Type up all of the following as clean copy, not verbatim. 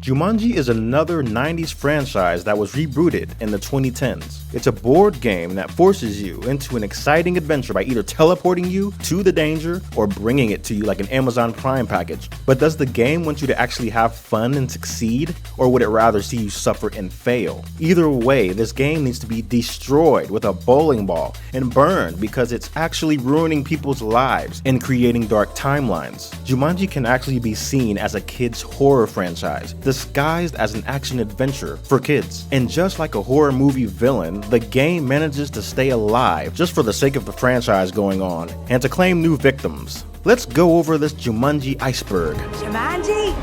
Jumanji is another 90s franchise that was rebooted in the 2010s. It's a board game that forces you into an exciting adventure by either teleporting you to the danger or bringing it to you like an Amazon Prime package. But does the game want you to actually have fun and succeed, or would it rather see you suffer and fail? Either way, this game needs to be destroyed with a bowling ball and burned because it's actually ruining people's lives and creating dark timelines. Jumanji can actually be seen as a kid's horror franchise, disguised as an action-adventure for kids. And just like a horror movie villain, the game manages to stay alive just for the sake of the franchise going on and to claim new victims. Let's go over this Jumanji iceberg. Jumanji!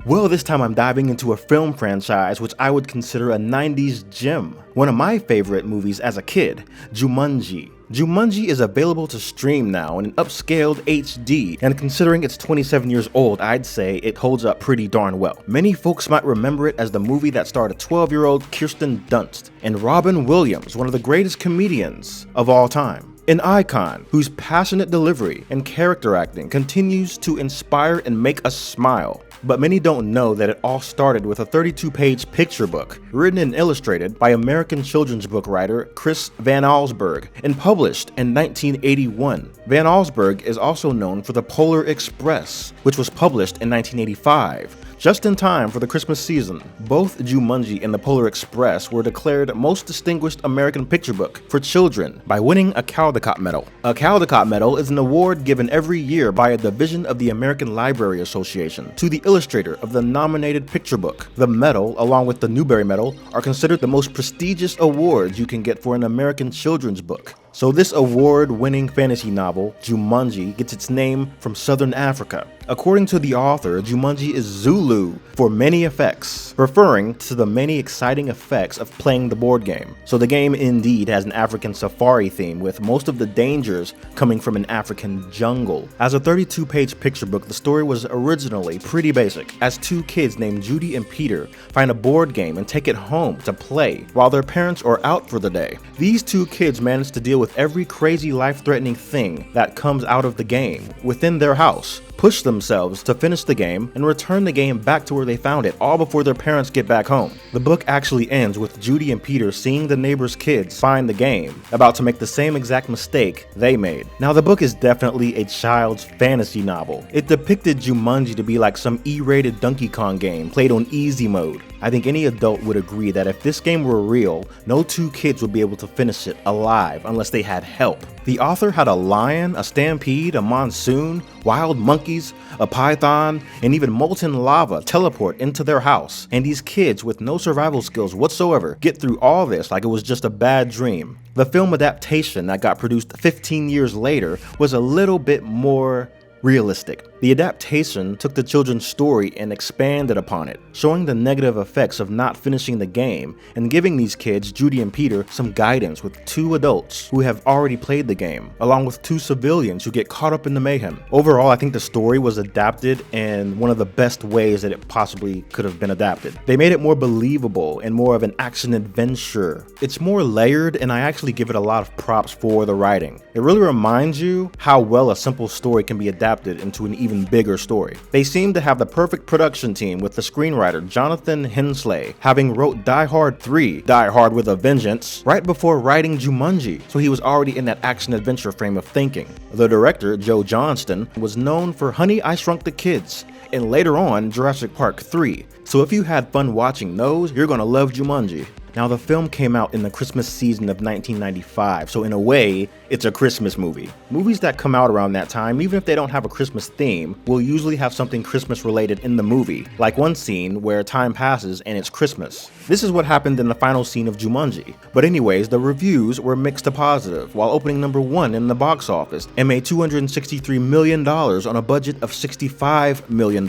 Well, this time I'm diving into a film franchise which I would consider a 90s gem. One of my favorite movies as a kid, Jumanji. Jumanji is available to stream now in an upscaled HD, and considering it's 27 years old, I'd say it holds up pretty darn well. Many folks might remember it as the movie that starred a 12-year-old Kirsten Dunst and Robin Williams, one of the greatest comedians of all time. An icon whose passionate delivery and character acting continues to inspire and make us smile. But many don't know that it all started with a 32-page picture book, written and illustrated by American children's book writer Chris Van Allsburg, and published in 1981. Van Allsburg is also known for The Polar Express, which was published in 1985. Just in time for the Christmas season, both Jumanji and The Polar Express were declared Most Distinguished American Picture Book for Children by winning a Caldecott Medal. A Caldecott Medal is an award given every year by a division of the American Library Association to the illustrator of the nominated picture book. The medal, along with the Newbery Medal, are considered the most prestigious awards you can get for an American children's book. So this award-winning fantasy novel, Jumanji, gets its name from Southern Africa. According to the author, Jumanji is Zulu for many effects, referring to the many exciting effects of playing the board game. So the game indeed has an African safari theme, with most of the dangers coming from an African jungle. As a 32-page picture book, the story was originally pretty basic, as two kids named Judy and Peter find a board game and take it home to play while their parents are out for the day. These two kids manage to deal with every crazy life-threatening thing that comes out of the game within their house, push themselves to finish the game, and return the game back to where they found it, all before their parents get back home. The book actually ends with Judy and Peter seeing the neighbor's kids find the game, about to make the same exact mistake they made. Now, the book is definitely a child's fantasy novel. It depicted Jumanji to be like some E-rated Donkey Kong game played on easy mode. I think any adult would agree that if this game were real, no two kids would be able to finish it alive unless they had help. The author had a lion, a stampede, a monsoon, wild monkeys, a python, and even molten lava teleport into their house. And these kids with no survival skills whatsoever get through all this like it was just a bad dream. The film adaptation that got produced 15 years later was a little bit more realistic. The adaptation took the children's story and expanded upon it, showing the negative effects of not finishing the game and giving these kids, Judy and Peter, some guidance with two adults who have already played the game, along with two civilians who get caught up in the mayhem. Overall, I think the story was adapted in one of the best ways that it possibly could have been adapted. They made it more believable and more of an action adventure. It's more layered, and I actually give it a lot of props for the writing. It really reminds you how well a simple story can be adapted into an even bigger story. They seem to have the perfect production team, with the screenwriter Jonathan Hensley having wrote Die Hard 3, Die Hard with a Vengeance, right before writing Jumanji, so he was already in that action-adventure frame of thinking. The director, Joe Johnston, was known for Honey, I Shrunk the Kids, and later on Jurassic Park 3. So if you had fun watching those, you're gonna love Jumanji. Now, the film came out in the Christmas season of 1995, so in a way, it's a Christmas movie. Movies that come out around that time, even if they don't have a Christmas theme, will usually have something Christmas related in the movie, like one scene where time passes and it's Christmas. This is what happened in the final scene of Jumanji. But anyways, the reviews were mixed to positive, while opening number 1 in the box office and made $263 million on a budget of $65 million.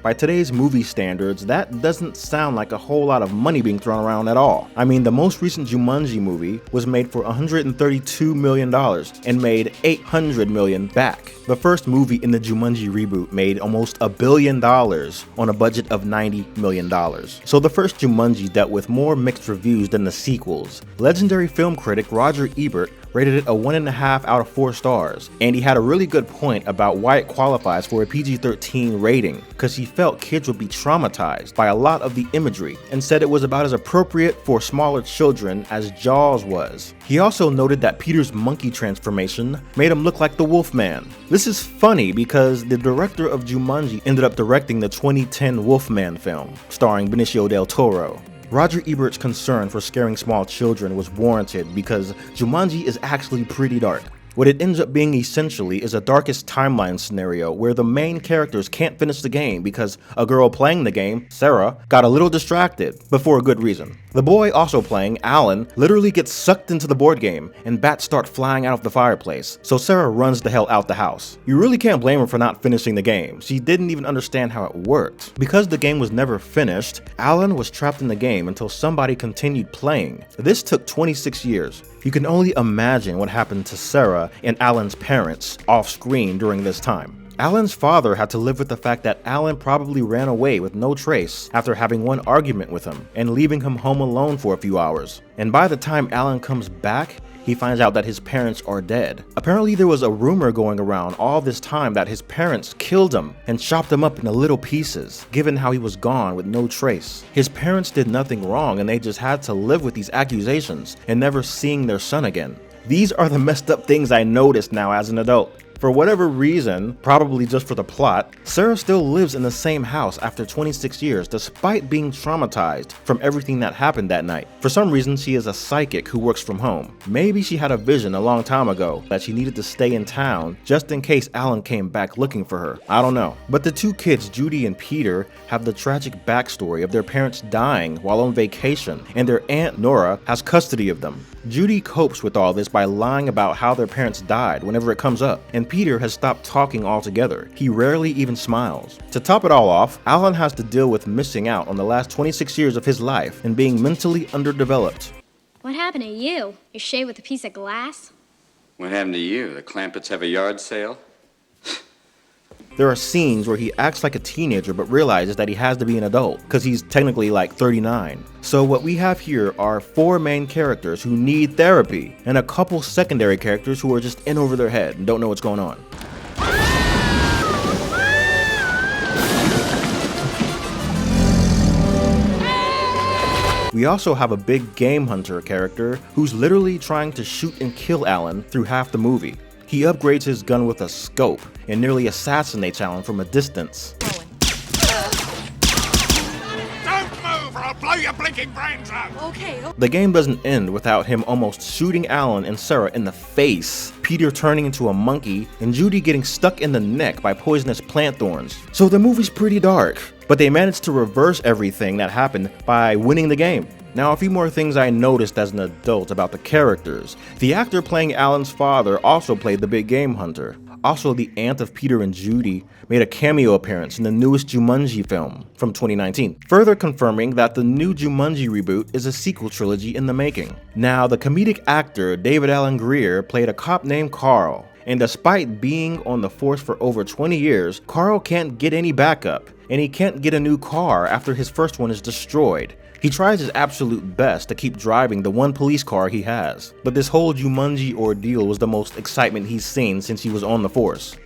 By today's movie standards, that doesn't sound like a whole lot of money being thrown around at all. I mean, the most recent Jumanji movie was made for $132 million and made $800 million back. The first movie in the Jumanji reboot made almost $1 billion on a budget of $90 million. So the first Jumanji dealt with more mixed reviews than the sequels. Legendary film critic Roger Ebert rated it a 1.5 out of 4 stars, and he had a really good point about why it qualifies for a PG-13 rating, because he felt kids would be traumatized by a lot of the imagery, and said it was about as appropriate for smaller children as Jaws was. He also noted that Peter's monkey transformation made him look like the Wolfman. This is funny because the director of Jumanji ended up directing the 2010 Wolfman film, starring Benicio del Toro. Roger Ebert's concern for scaring small children was warranted because Jumanji is actually pretty dark. What it ends up being essentially is a darkest timeline scenario where the main characters can't finish the game because a girl playing the game, Sarah, got a little distracted, but for a good reason. The boy also playing, Alan, literally gets sucked into the board game and bats start flying out of the fireplace, so Sarah runs the hell out the house. You really can't blame her for not finishing the game. She didn't even understand how it worked. Because the game was never finished, Alan was trapped in the game until somebody continued playing. This took 26 years. You can only imagine what happened to Sarah and Alan's parents off-screen during this time. Alan's father had to live with the fact that Alan probably ran away with no trace after having one argument with him and leaving him home alone for a few hours. And by the time Alan comes back, he finds out that his parents are dead. Apparently there was a rumor going around all this time that his parents killed him and chopped him up into little pieces, given how he was gone with no trace. His parents did nothing wrong and they just had to live with these accusations and never seeing their son again. These are the messed up things I noticed now as an adult. For whatever reason, probably just for the plot, Sarah still lives in the same house after 26 years despite being traumatized from everything that happened that night. For some reason, she is a psychic who works from home. Maybe she had a vision a long time ago that she needed to stay in town just in case Alan came back looking for her. I don't know. But the two kids, Judy and Peter, have the tragic backstory of their parents dying while on vacation, and their aunt Nora has custody of them. Judy copes with all this by lying about how their parents died whenever it comes up, and Peter has stopped talking altogether. He rarely even smiles. To top it all off, Alan has to deal with missing out on the last 26 years of his life and being mentally underdeveloped. What happened to you? You're shaved with a piece of glass? What happened to you? The Clampetts have a yard sale? There are scenes where he acts like a teenager but realizes that he has to be an adult because he's technically like 39. So what we have here are 4 main characters who need therapy and a couple secondary characters who are just in over their head and don't know what's going on. We also have a big game hunter character who's literally trying to shoot and kill Alan through half the movie. He upgrades his gun with a scope and nearly assassinates Alan from a distance. Don't move or I'll blow your blinking brains out! Okay. The game doesn't end without him almost shooting Alan and Sarah in the face, Peter turning into a monkey, and Judy getting stuck in the neck by poisonous plant thorns. So the movie's pretty dark, but they managed to reverse everything that happened by winning the game. Now, a few more things I noticed as an adult about the characters. The actor playing Alan's father also played the big game hunter. Also, the aunt of Peter and Judy made a cameo appearance in the newest Jumanji film from 2019, further confirming that the new Jumanji reboot is a sequel trilogy in the making. Now, the comedic actor David Alan Grier played a cop named Carl, and despite being on the force for over 20 years, Carl can't get any backup, and he can't get a new car after his first one is destroyed. He tries his absolute best to keep driving the one police car he has, but this whole Jumanji ordeal was the most excitement he's seen since he was on the force.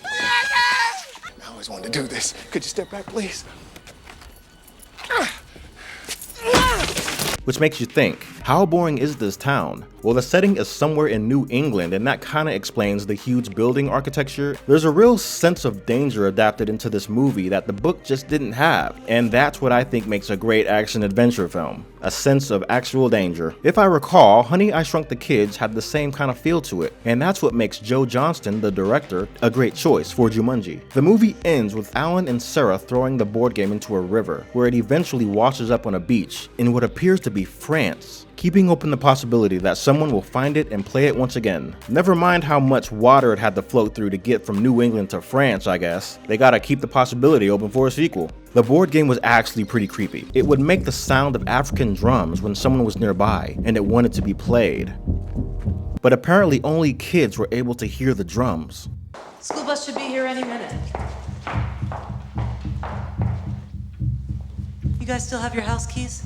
I always wanted to do this. Could you step back, please? Which makes you think, how boring is this town? Well, the setting is somewhere in New England, and that kinda explains the huge building architecture. There's a real sense of danger adapted into this movie that the book just didn't have, and that's what I think makes a great action-adventure film. A sense of actual danger. If I recall, Honey, I Shrunk the Kids had the same kind of feel to it, and that's what makes Joe Johnston, the director, a great choice for Jumanji. The movie ends with Alan and Sarah throwing the board game into a river, where it eventually washes up on a beach in what appears to be France, keeping open the possibility that someone will find it and play it once again. Never mind how much water it had to float through to get from New England to France, I guess. They gotta keep the possibility open for a sequel. The board game was actually pretty creepy. It would make the sound of African drums when someone was nearby and it wanted to be played. But apparently only kids were able to hear the drums. School bus should be here any minute. You guys still have your house keys?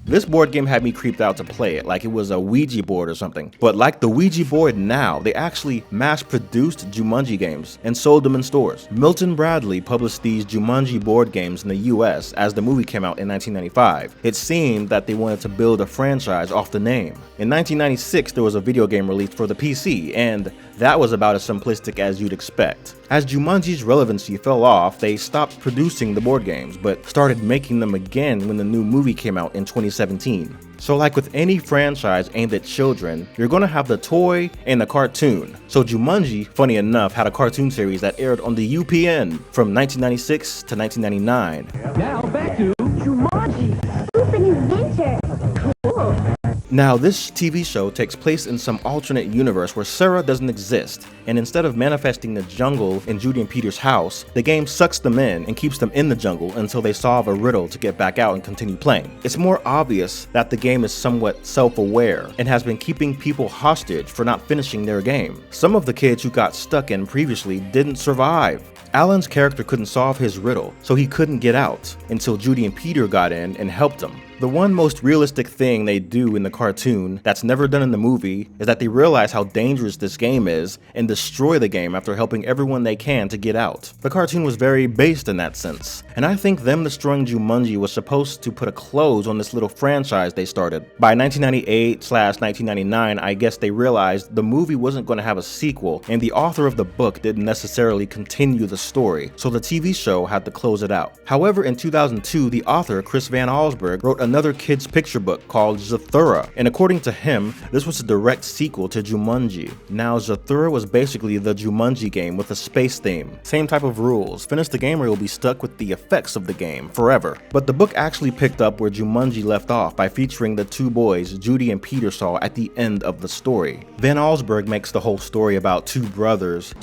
This board game had me creeped out to play it, like it was a Ouija board or something. But like the Ouija board now, they actually mass-produced Jumanji games and sold them in stores. Milton Bradley published these Jumanji board games in the US as the movie came out in 1995. It seemed that they wanted to build a franchise off the name. In 1996, there was a video game released for the PC, and that was about as simplistic as you'd expect. As Jumanji's relevancy fell off, they stopped producing the board games, but started making them again when the new movie came out in 2017. So like with any franchise aimed at children, you're gonna have the toy and the cartoon. So Jumanji, funny enough, had a cartoon series that aired on the UPN from 1996 to 1999. Now back to Jumanji, Open Adventure. Cool. Now, this TV show takes place in some alternate universe where Sarah doesn't exist, and instead of manifesting the jungle in Judy and Peter's house, the game sucks them in and keeps them in the jungle until they solve a riddle to get back out and continue playing. It's more obvious that the game is somewhat self-aware and has been keeping people hostage for not finishing their game. Some of the kids who got stuck in previously didn't survive. Alan's character couldn't solve his riddle, so he couldn't get out until Judy and Peter got in and helped him. The one most realistic thing they do in the cartoon that's never done in the movie is that they realize how dangerous this game is and destroy the game after helping everyone they can to get out. The cartoon was very based in that sense, and I think them destroying Jumanji was supposed to put a close on this little franchise they started. By 1998/1999, I guess they realized the movie wasn't going to have a sequel, and the author of the book didn't necessarily continue the story, so the TV show had to close it out. However, in 2002, the author, Chris Van Allsburg, wrote another kid's picture book called Zathura, and according to him, this was a direct sequel to Jumanji. Now, Zathura was basically the Jumanji game with a space theme. Same type of rules. Finish the game or you'll be stuck with the effects of the game forever. But the book actually picked up where Jumanji left off by featuring the two boys Judy and Peter saw at the end of the story. Van Allsburg makes the whole story about two brothers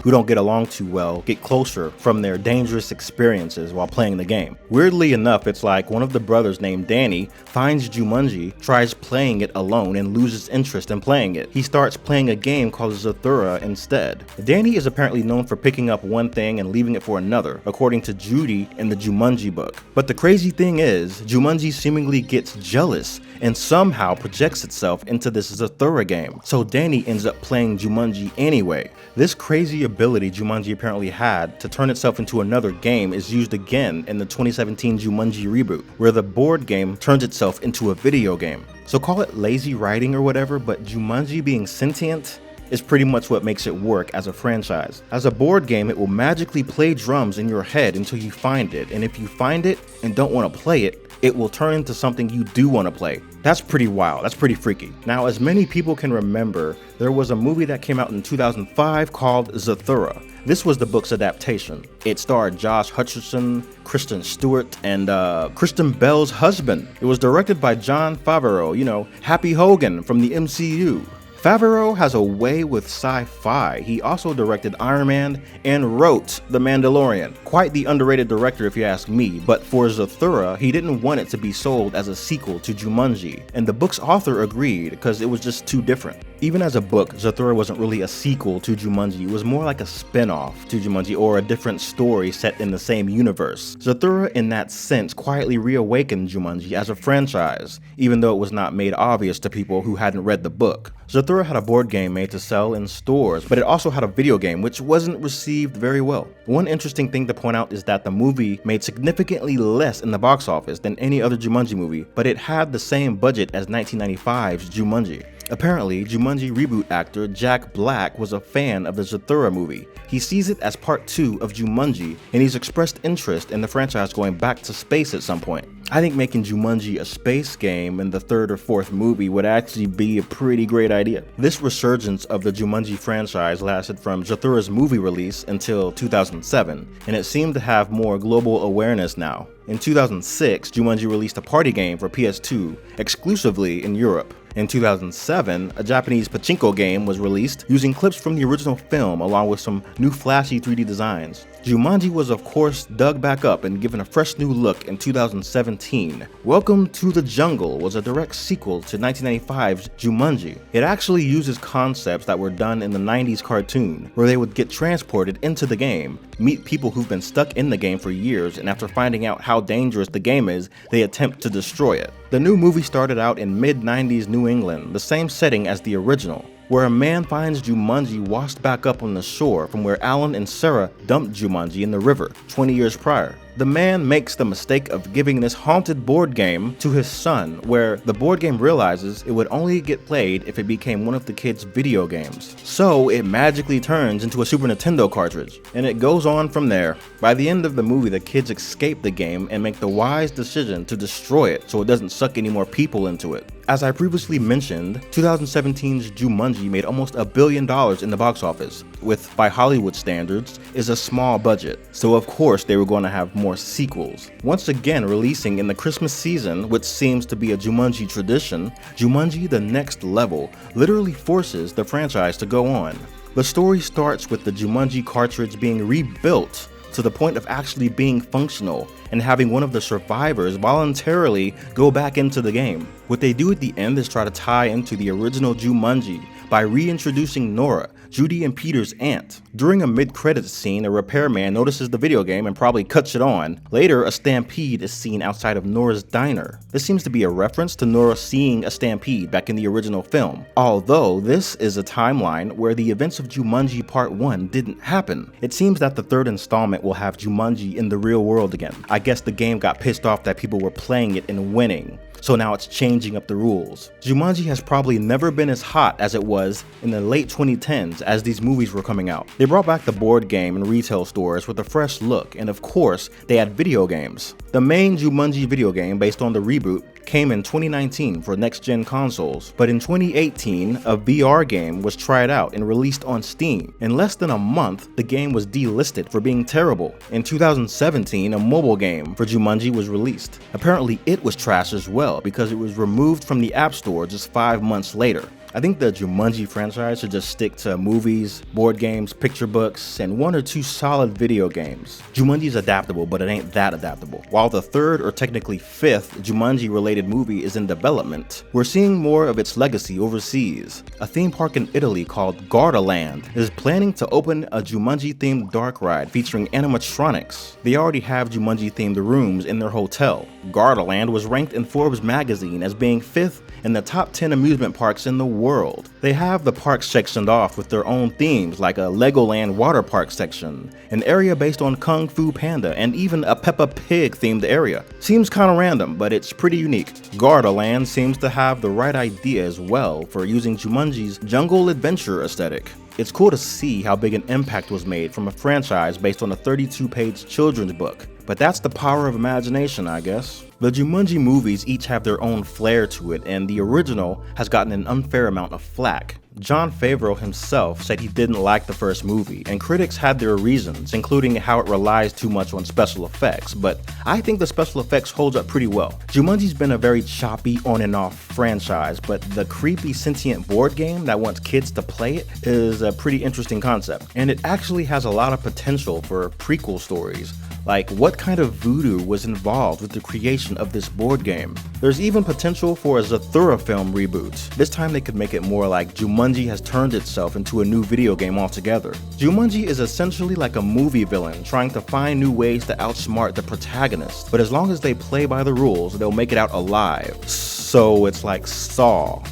who don't get along too well get closer from their dangerous experiences while playing the game. Weirdly enough, it's like one of the brothers named Danny finds Jumanji, tries playing it alone, and loses interest in playing it. He starts playing a game called Zathura instead. Danny is apparently known for picking up one thing and leaving it for another, according to Judy in the Jumanji book. But the crazy thing is, Jumanji seemingly gets jealous and somehow projects itself into this Zathura game. So Danny ends up playing Jumanji anyway. This crazy ability Jumanji apparently had to turn itself into another game is used again in the 2017 Jumanji reboot, where the board game turns itself into a video game. So call it lazy writing or whatever, but Jumanji being sentient is pretty much what makes it work as a franchise. As a board game, it will magically play drums in your head until you find it, and if you find it and don't want to play it, it will turn into something you do want to play. That's pretty wild, that's pretty freaky. Now, as many people can remember, there was a movie that came out in 2005 called Zathura. This was the book's adaptation. It starred Josh Hutcherson, Kristen Stewart, and Kristen Bell's husband. It was directed by Jon Favreau, you know, Happy Hogan from the MCU. Favreau has a way with sci-fi. He also directed Iron Man and wrote The Mandalorian. Quite the underrated director if you ask me, but for Zathura, he didn't want it to be sold as a sequel to Jumanji, and the book's author agreed because it was just too different. Even as a book, Zathura wasn't really a sequel to Jumanji, it was more like a spin-off to Jumanji or a different story set in the same universe. Zathura in that sense quietly reawakened Jumanji as a franchise, even though it was not made obvious to people who hadn't read the book. Zathura had a board game made to sell in stores, but it also had a video game which wasn't received very well. One interesting thing to point out is that the movie made significantly less in the box office than any other Jumanji movie, but it had the same budget as 1995's Jumanji. Apparently, Jumanji reboot actor Jack Black was a fan of the Zathura movie. He sees it as part 2 of Jumanji, and he's expressed interest in the franchise going back to space at some point. I think making Jumanji a space game in the 3rd or 4th movie would actually be a pretty great idea. This resurgence of the Jumanji franchise lasted from Zathura's movie release until 2007, and it seemed to have more global awareness now. In 2006, Jumanji released a party game for PS2 exclusively in Europe, In 2007, a Japanese pachinko game was released using clips from the original film along with some new flashy 3D designs. Jumanji was of course dug back up and given a fresh new look in 2017. Welcome to the Jungle was a direct sequel to 1995's Jumanji. It actually uses concepts that were done in the 90s cartoon, where they would get transported into the game, meet people who've been stuck in the game for years, and after finding out how dangerous the game is, they attempt to destroy it. The new movie started out in mid-90s New England, the same setting as the original, where a man finds Jumanji washed back up on the shore from where Alan and Sarah dumped Jumanji in the river 20 years prior. The man makes the mistake of giving this haunted board game to his son, where the board game realizes it would only get played if it became one of the kids' video games. So it magically turns into a Super Nintendo cartridge, and it goes on from there. By the end of the movie, the kids escape the game and make the wise decision to destroy it so it doesn't suck any more people into it. As I previously mentioned, 2017's Jumanji made almost $1 billion in the box office, which by Hollywood standards is a small budget, so of course they were going to have more sequels. Once again releasing in the Christmas season, which seems to be a Jumanji tradition, Jumanji The Next Level literally forces the franchise to go on. The story starts with the Jumanji cartridge being rebuilt to the point of actually being functional and having one of the survivors voluntarily go back into the game. What they do at the end is try to tie into the original Jumanji by reintroducing Nora, Judy and Peter's aunt. During a mid-credits scene, a repairman notices the video game and probably cuts it on. Later, a stampede is seen outside of Nora's diner. This seems to be a reference to Nora seeing a stampede back in the original film, although this is a timeline where the events of Jumanji Part 1 didn't happen. It seems that the third installment will have Jumanji in the real world again. I guess the game got pissed off that people were playing it and winning, so now it's changing up the rules. Jumanji has probably never been as hot as it was in the late 2010s as these movies were coming out. They brought back the board game in retail stores with a fresh look, and of course, they had video games. The main Jumanji video game, based on the reboot, came in 2019 for next-gen consoles, but in 2018, a VR game was tried out and released on Steam. In less than a month, the game was delisted for being terrible. In 2017, a mobile game for Jumanji was released. Apparently, it was trash as well because it was removed from the App Store just 5 months later. I think the Jumanji franchise should just stick to movies, board games, picture books, and 1 or 2 solid video games. Jumanji's adaptable, but it ain't that adaptable. While the 3rd, or technically 5th, Jumanji-related movie is in development, we're seeing more of its legacy overseas. A theme park in Italy called Gardaland is planning to open a Jumanji-themed dark ride featuring animatronics. They already have Jumanji-themed rooms in their hotel. Gardaland was ranked in Forbes magazine as being 5th in the top 10 amusement parks in the world. They have the parks sectioned off with their own themes, like a Legoland water park section, an area based on Kung Fu Panda, and even a Peppa Pig themed area. Seems kinda random, but it's pretty unique. Gardaland seems to have the right idea as well for using Jumanji's jungle adventure aesthetic. It's cool to see how big an impact was made from a franchise based on a 32-page children's book. But that's the power of imagination, I guess. The Jumanji movies each have their own flair to it, and the original has gotten an unfair amount of flack. Jon Favreau himself said he didn't like the first movie, and critics had their reasons, including how it relies too much on special effects, but I think the special effects holds up pretty well. Jumanji's been a very choppy on and off franchise, but the creepy sentient board game that wants kids to play it is a pretty interesting concept, and it actually has a lot of potential for prequel stories. Like, what kind of voodoo was involved with the creation of this board game? There's even potential for a Zathura film reboot. This time they could make it more like Jumanji has turned itself into a new video game altogether. Jumanji is essentially like a movie villain trying to find new ways to outsmart the protagonist, but as long as they play by the rules, they'll make it out alive. So it's like Saw,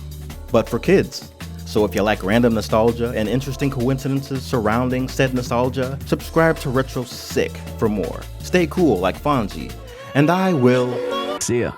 but for kids. So if you like random nostalgia and interesting coincidences surrounding said nostalgia, subscribe to Retro Sick for more. Stay cool like Fonzie, and I will See ya.